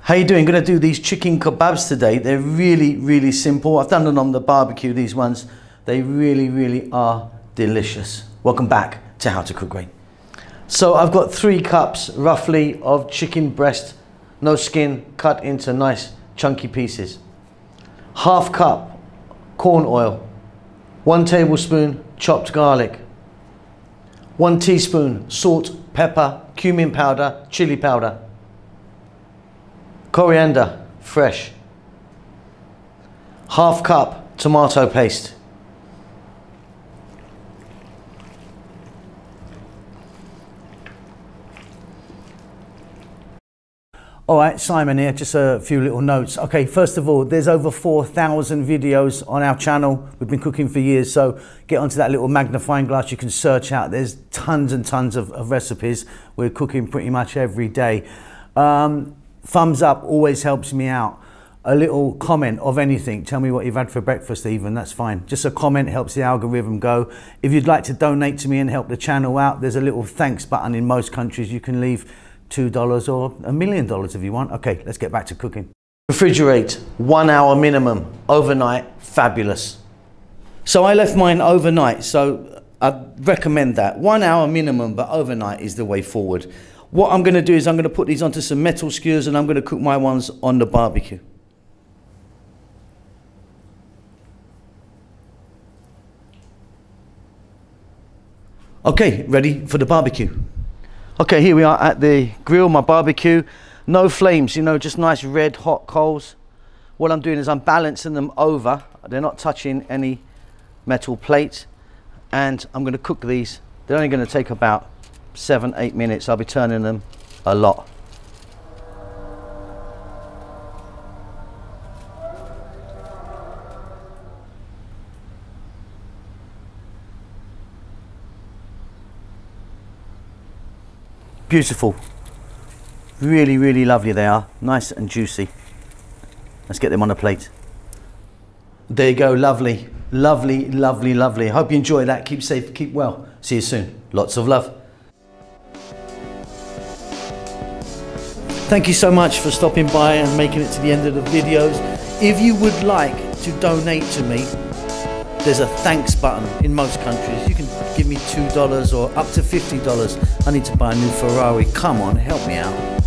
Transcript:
How you doing? Gonna do these chicken kebabs today. They're really simple. I've done them on the barbecue, these ones. They really are delicious. Welcome back to How to Cook Great. So I've got 3 cups roughly of chicken breast, no skin, cut into nice chunky pieces. Half cup corn oil, 1 tablespoon chopped garlic, 1 teaspoon salt, pepper, cumin powder, chili powder, coriander, fresh, half cup tomato paste, all right, Simon here, just a few little notes. Okay, first of all, there's over 4,000 videos on our channel. We've been cooking for years, so get onto that little magnifying glass you can search out. There's tons and tons of recipes. We're cooking pretty much every day. Thumbs up always helps me out. A little comment of anything. Tell me what you've had for breakfast even, that's fine. Just a comment helps the algorithm go. If you'd like to donate to me and help the channel out, there's a little thanks button in most countries. You can leave $2 or $1 million if you want. Okay, let's get back to cooking. Refrigerate 1 hour minimum, overnight, fabulous. So I left mine overnight, so I recommend that. 1 hour minimum, but overnight is the way forward. What I'm gonna do is I'm gonna put these onto some metal skewers and I'm gonna cook my ones on the barbecue. Okay, ready for the barbecue. Okay, here we are at the grill, my barbecue. No flames, you know, just nice red hot coals. What I'm doing is I'm balancing them over. They're not touching any metal plate. And I'm gonna cook these. They're only gonna take about 7-8 minutes. I'll be turning them a lot. Beautiful. Really lovely they are. Nice and juicy. Let's get them on a plate. There you go, lovely. Lovely. Hope you enjoy that. Keep safe, keep well. See you soon. Lots of love. Thank you so much for stopping by and making it to the end of the videos. If you would like to donate to me, there's a thanks button in most countries. You can give me $2 or up to $50. I need to buy a new Ferrari. Come on, help me out.